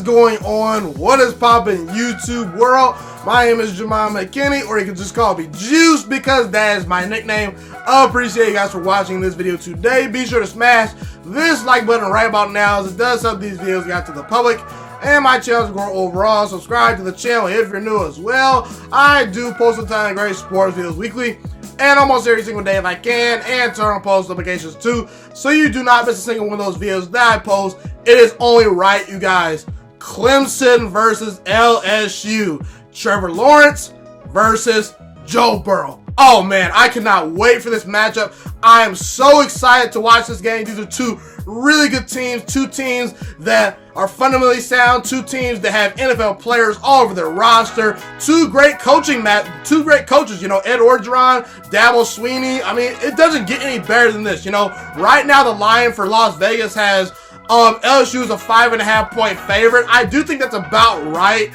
going on? What is poppin' YouTube world? My name is Ghiman Mckinney, or you can just call me Juice because that is my nickname. I appreciate you guys for watching this video today. Be sure to smash this like button right about now, as it does help these videos get out to the public and my channel's growing overall. Subscribe to the channel if you're new as well. I do post a ton of great sports videos weekly and almost every single day if I can, and turn on post notifications too, so you do not miss a single one of those videos that I post. It is only right, you guys. Clemson versus LSU. Trevor Lawrence versus Joe Burrow. Oh man, I cannot wait for this matchup. I am so excited to watch this game. These are two really good teams, two teams that are fundamentally sound, two teams that have NFL players all over their roster, two great coaches, you know, Ed Orgeron, Dabo Swinney. I mean, it doesn't get any better than this, you know. Right now the line for Las Vegas has LSU is a 5.5 point favorite. I do think that's about right.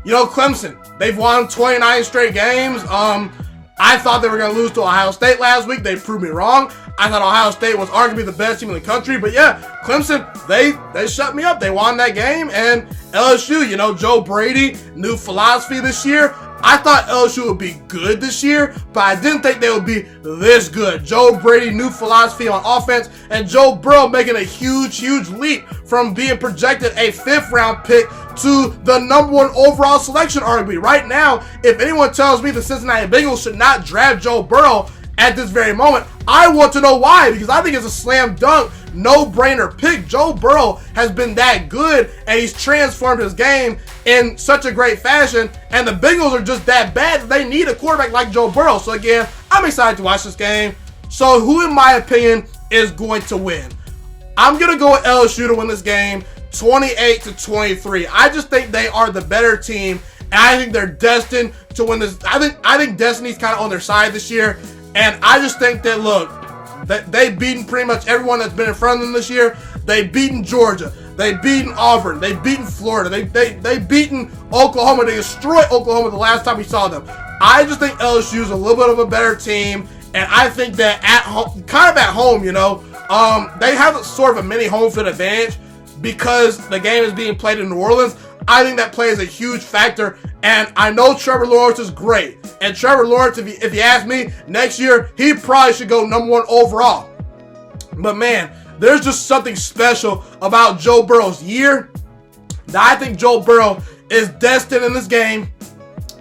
You know, Clemson, they've won 29 straight games. I thought they were going to lose to Ohio State last week. They proved me wrong. I thought Ohio State was arguably the best team in the country. But yeah, Clemson, they shut me up. They won that game. And LSU, you know, Joe Brady, new philosophy this year. I thought LSU would be good this year, but I didn't think they would be this good. Joe Brady, new philosophy on offense, and Joe Burrow making a huge leap from being projected a 5th round pick to the #1 overall selection, arguably. Right now, if anyone tells me the Cincinnati Bengals should not draft Joe Burrow at this very moment, I want to know why, because I think it's a slam dunk, no-brainer pick. Joe Burrow has been that good, and he's transformed his game in such a great fashion, and the Bengals are just that bad that they need a quarterback like Joe Burrow. So again, I'm excited to watch this game. So who, in my opinion, is going to win? I'm going to go with LSU to win this game, 28-23. I just think they are the better team, and I think they're destined to win this. I think destiny's kind of on their side this year, and I just think that, look, that they've beaten pretty much everyone that's been in front of them this year. They've beaten Georgia. They've beaten Auburn. They've beaten Florida. They've beaten Oklahoma. They destroyed Oklahoma the last time we saw them. I just think LSU is a little bit of a better team, and I think that at home, kind of at home, you know, they have a sort of a mini home field advantage because the game is being played in New Orleans. I think that plays a huge factor, and I know Trevor Lawrence is great. And Trevor Lawrence, if you ask me, next year, he probably should go #1 overall. But man, there's just something special about Joe Burrow's year that I think Joe Burrow is destined in this game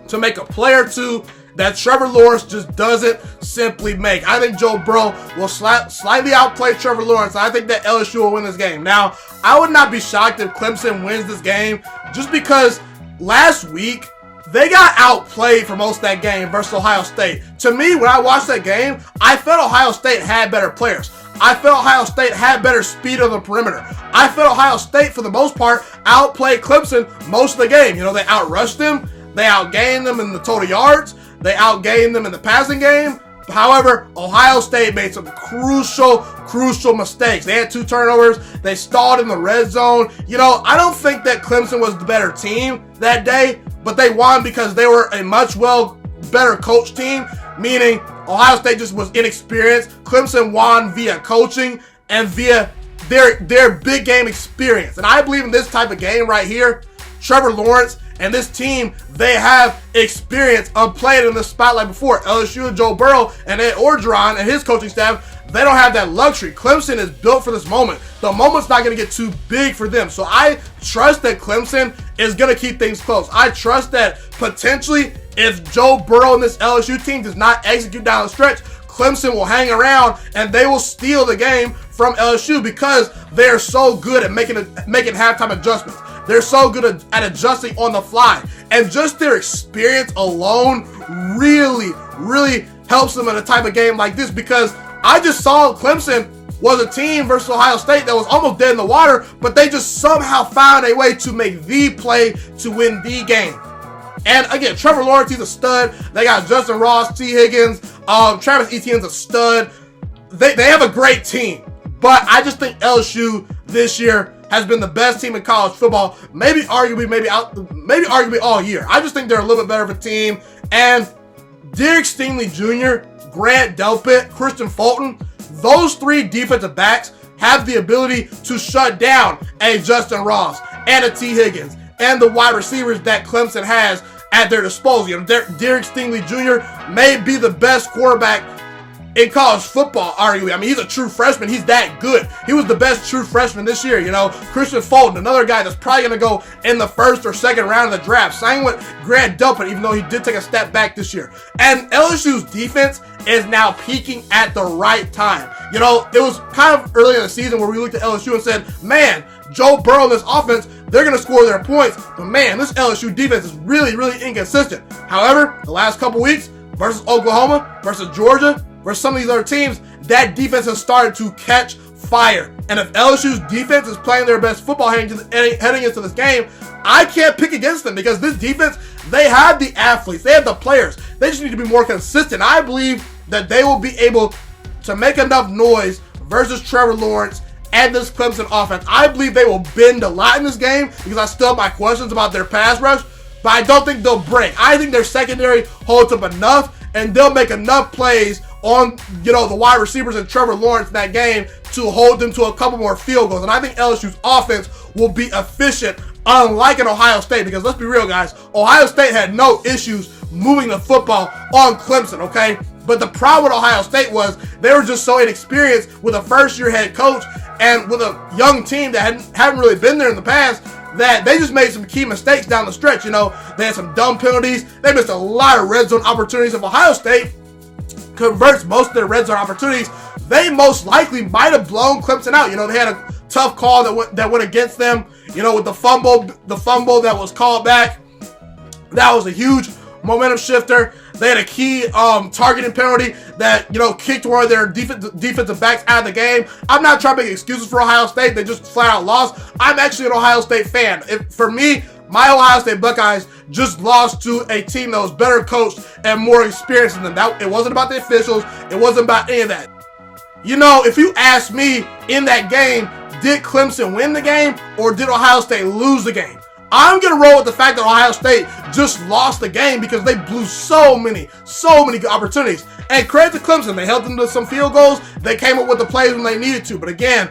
to make a play or two that Trevor Lawrence just doesn't simply make. I think Joe Burrow will slightly outplay Trevor Lawrence. I think that LSU will win this game. Now, I would not be shocked if Clemson wins this game, just because last week they got outplayed for most of that game versus Ohio State. To me, when I watched that game, I felt Ohio State had better players. I felt Ohio State had better speed on the perimeter. I felt Ohio State, for the most part, outplayed Clemson most of the game. You know, they outrushed them. They outgained them in the total yards. They outgained them in the passing game. However, Ohio State made some crucial mistakes. They had 2 turnovers. They stalled in the red zone. You know, I don't think that Clemson was the better team that day, but they won because they were a much better coach team, meaning Ohio State just was inexperienced. Clemson won via coaching and via their big game experience. And I believe in this type of game right here, Trevor Lawrence and this team, they have experience of playing in the spotlight before. LSU and Joe Burrow and Ed Orgeron and his coaching staff, they don't have that luxury. Clemson is built for this moment. The moment's not going to get too big for them. So I trust that Clemson is going to keep things close. I trust that potentially if Joe Burrow and this LSU team does not execute down the stretch, Clemson will hang around and they will steal the game from LSU because they're so good at making halftime adjustments. They're so good at adjusting on the fly. And just their experience alone really helps them in a type of game like this, because I just saw Clemson was a team versus Ohio State that was almost dead in the water, but they just somehow found a way to make the play to win the game. And again, Trevor Lawrence, he's a stud. They got Justin Ross, T. Higgins, Travis Etienne's a stud. They have a great team. But I just think LSU this year has been the best team in college football, arguably all year. I just think they're a little bit better of a team. And Derek Stingley Jr., Grant Delpit, Christian Fulton, those 3 defensive backs have the ability to shut down a Justin Ross, and a T. Higgins and the wide receivers that Clemson has at their disposal. You know, Derek Stingley Jr. may be the best quarterback in college football, arguably. I mean, he's a true freshman. He's that good. He was the best true freshman this year, you know. Christian Fulton, another guy that's probably going to go in the first or second round of the draft. Same with Grant Delpit, even though he did take a step back this year. And LSU's defense is now peaking at the right time. You know, it was kind of early in the season where we looked at LSU and said, man, Joe Burrow and this offense, they're going to score their points. But man, this LSU defense is really, really inconsistent. However, the last couple weeks versus Oklahoma, versus Georgia, versus some of these other teams, that defense has started to catch fire. And if LSU's defense is playing their best football heading into this game, I can't pick against them because this defense, they have the athletes, they have the players. They just need to be more consistent. I believe that they will be able to make enough noise versus Trevor Lawrence and this Clemson offense. I believe they will bend a lot in this game because I still have my questions about their pass rush, but I don't think they'll break. I think their secondary holds up enough and they'll make enough plays on, you know, the wide receivers and Trevor Lawrence in that game to hold them to a couple more field goals. And I think LSU's offense will be efficient, unlike in Ohio State, because let's be real, guys, Ohio State had no issues moving the football on Clemson, okay? But the problem with Ohio State was they were just so inexperienced with a first-year head coach and with a young team that hadn't really been there in the past, that they just made some key mistakes down the stretch. You know, they had some dumb penalties. They missed a lot of red zone opportunities. If Ohio State converts most of their red zone opportunities, they most likely might have blown Clemson out. You know, they had a tough call that went against them. You know, with the fumble that was called back, that was a huge momentum shifter. They had a key targeting penalty that, you know, kicked one of their defensive backs out of the game. I'm not trying to make excuses for Ohio State. They just flat out lost. I'm actually an Ohio State fan. For me, my Ohio State Buckeyes just lost to a team that was better coached and more experienced than them. It wasn't about the officials. It wasn't about any of that. You know, if you ask me in that game, did Clemson win the game or did Ohio State lose the game? I'm going to roll with the fact that Ohio State just lost the game because they blew so many good opportunities. And credit to Clemson. They held them to some field goals. They came up with the plays when they needed to. But again,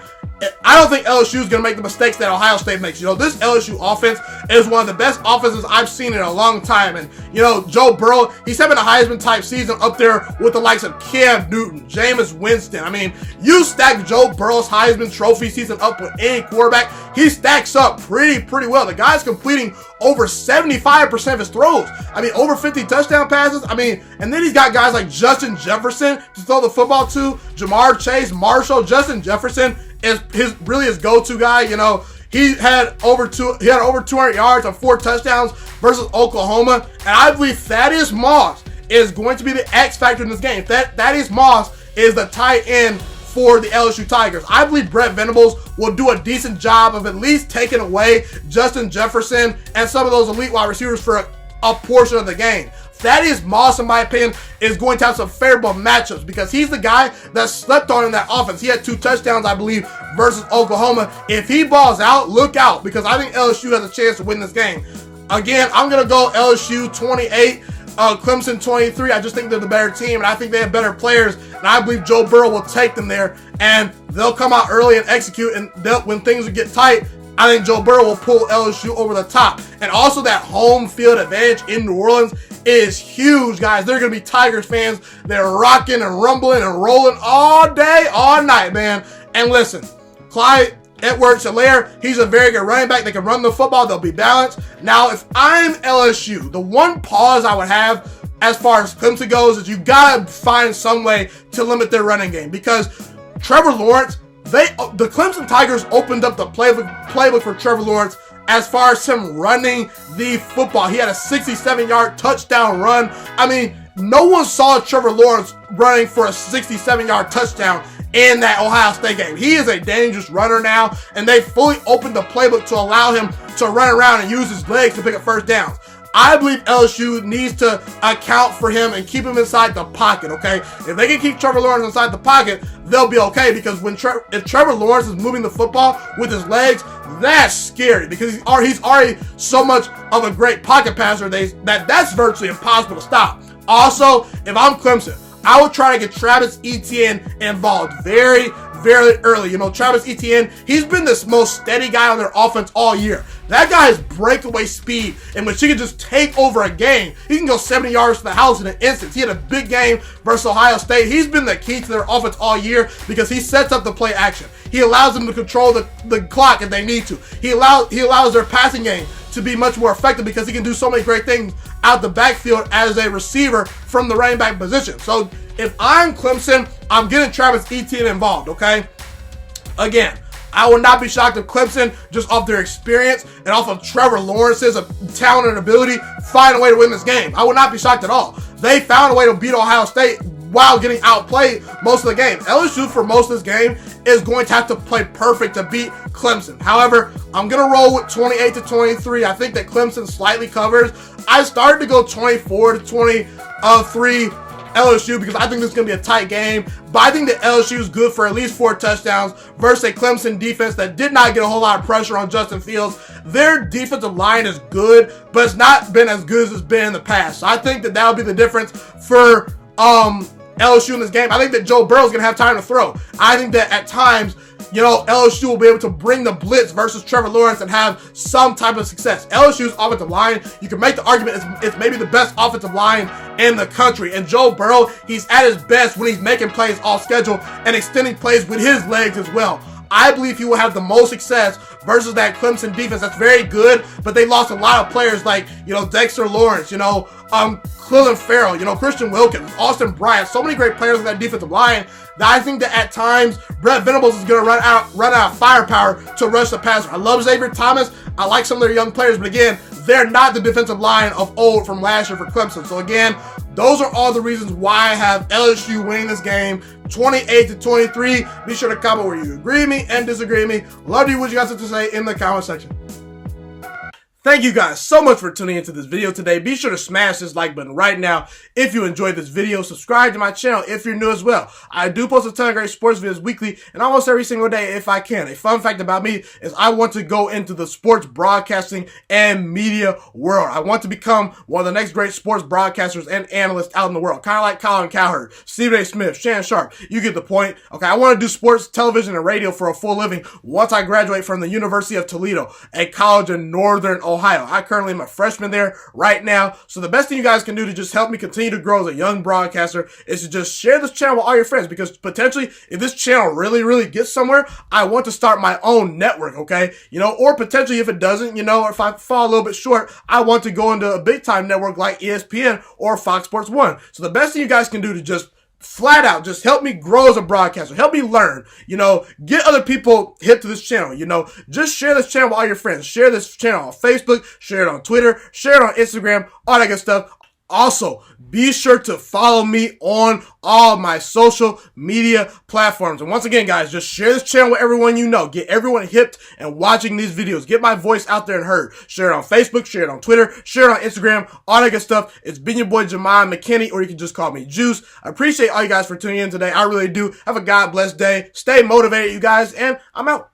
I don't think LSU is going to make the mistakes that Ohio State makes. You know, this LSU offense is one of the best offenses I've seen in a long time. And, you know, Joe Burrow, he's having a Heisman-type season up there with the likes of Cam Newton, Jameis Winston. I mean, you stack Joe Burrow's Heisman Trophy season up with any quarterback, he stacks up pretty well. The guy's completing over 75% of his throws. I mean, over 50 touchdown passes. I mean, and then he's got guys like Justin Jefferson to throw the football to, Jamar Chase, Marshall. Justin Jefferson is his go-to guy. You know, he had over 200 yards and 4 touchdowns versus Oklahoma. And I believe Thaddeus Moss is going to be the X factor in this game. Thaddeus Moss is the tight end for the LSU Tigers. I believe Brett Venables will do a decent job of at least taking away Justin Jefferson and some of those elite wide receivers for a portion of the game. Thaddeus Moss, in my opinion, is going to have some favorable matchups because he's the guy that slept on in that offense. He had 2 touchdowns, I believe, versus Oklahoma. If he balls out, look out, because I think LSU has a chance to win this game. Again, I'm going to go LSU 28, Clemson 23. I just think they're the better team, and I think they have better players, and I believe Joe Burrow will take them there, and they'll come out early and execute, and when things get tight, I think Joe Burrow will pull LSU over the top. And also that home field advantage in New Orleans is huge, guys. They're going to be Tigers fans. They're rocking and rumbling and rolling all day, all night, man. And listen, Clyde Edwards-Helaire, he's a very good running back. They can run the football. They'll be balanced. Now, if I'm LSU, the one pause I would have as far as Clemson goes is you got to find some way to limit their running game because Trevor Lawrence, the Clemson Tigers opened up the playbook for Trevor Lawrence as far as him running the football. He had a 67-yard touchdown run. I mean, no one saw Trevor Lawrence running for a 67-yard touchdown in that Ohio State game. He is a dangerous runner now, and they fully opened the playbook to allow him to run around and use his legs to pick up first downs. I believe LSU needs to account for him and keep him inside the pocket, okay? If they can keep Trevor Lawrence inside the pocket, they'll be okay because if Trevor Lawrence is moving the football with his legs, that's scary because he's already so much of a great pocket passer that's virtually impossible to stop. Also, if I'm Clemson, I would try to get Travis Etienne involved very early. You know, Travis Etienne, he's been this most steady guy on their offense all year. That guy has breakaway speed in which he can just take over a game. He can go 70 yards to the house in an instant. He had a big game versus Ohio State. He's been the key to their offense all year because he sets up the play action. He allows them to control the clock if they need to. He allows their passing game to be much more effective because he can do so many great things out the backfield as a receiver from the running back position. So if I'm Clemson, I'm getting Travis Etienne involved, okay? Again, I would not be shocked if Clemson, just off their experience and off of Trevor Lawrence's talent and ability, find a way to win this game. I would not be shocked at all. They found a way to beat Ohio State while getting outplayed most of the game. LSU, for most of this game, is going to have to play perfect to beat Clemson. However, I'm going to roll with 28-23. I think that Clemson slightly covers. I started to go 24-23 LSU because I think this is going to be a tight game. But I think that LSU is good for at least 4 touchdowns versus a Clemson defense that did not get a whole lot of pressure on Justin Fields. Their defensive line is good, but it's not been as good as it's been in the past. So I think that that'll be the difference for LSU in this game. I think that Joe Burrow's going to have time to throw. I think that at times, LSU will be able to bring the blitz versus Trevor Lawrence and have some type of success. LSU's offensive line, you can make the argument it's maybe the best offensive line in the country. And Joe Burrow, he's at his best when he's making plays off schedule and extending plays with his legs as well. I believe he will have the most success versus that Clemson defense that's very good, but they lost a lot of players like, Dexter Lawrence, Clelin Ferrell, Christian Wilkins, Austin Bryant, so many great players on that defensive line that I think that at times Brett Venables is going to run out of firepower to rush the passer. I love Xavier Thomas. I like some of their young players, but again, they're not the defensive line of old from last year for Clemson. So again, those are all the reasons why I have LSU winning this game 28-23. Be sure to comment where you agree with me and disagree with me. Love you. What you guys have to say in the comment section. Thank you guys so much for tuning into this video today. Be sure to smash this like button right now if you enjoyed this video. Subscribe to my channel if you're new as well. I do post a ton of great sports videos weekly and almost every single day if I can. A fun fact about me is I want to go into the sports broadcasting and media world. I want to become one of the next great sports broadcasters and analysts out in the world. Kind of like Colin Cowherd, Stephen A. Smith, Shannon Sharp. You get the point. Okay, I want to do sports, television, and radio for a full living once I graduate from the University of Toledo, a college in Northern Ohio. I currently am a freshman there right now. So the best thing you guys can do to just help me continue to grow as a young broadcaster is to just share this channel with all your friends, because potentially if this channel really gets somewhere, I want to start my own network, okay? Or potentially if it doesn't, or if I fall a little bit short, I want to go into a big time network like ESPN or Fox Sports 1. So the best thing you guys can do to just flat out just help me grow as a broadcaster, help me learn, get other people hip to this channel, just share this channel with all your friends, share this channel on Facebook, share it on Twitter, share it on Instagram, all that good stuff. Also, be sure to follow me on all my social media platforms. And once again, guys, just share this channel with everyone you know. Get everyone hipped and watching these videos. Get my voice out there and heard. Share it on Facebook, share it on Twitter, share it on Instagram, all that good stuff. It's been your boy, Ghiman Mckinney, or you can just call me Juice. I appreciate all you guys for tuning in today. I really do. Have a God blessed day. Stay motivated, you guys, and I'm out.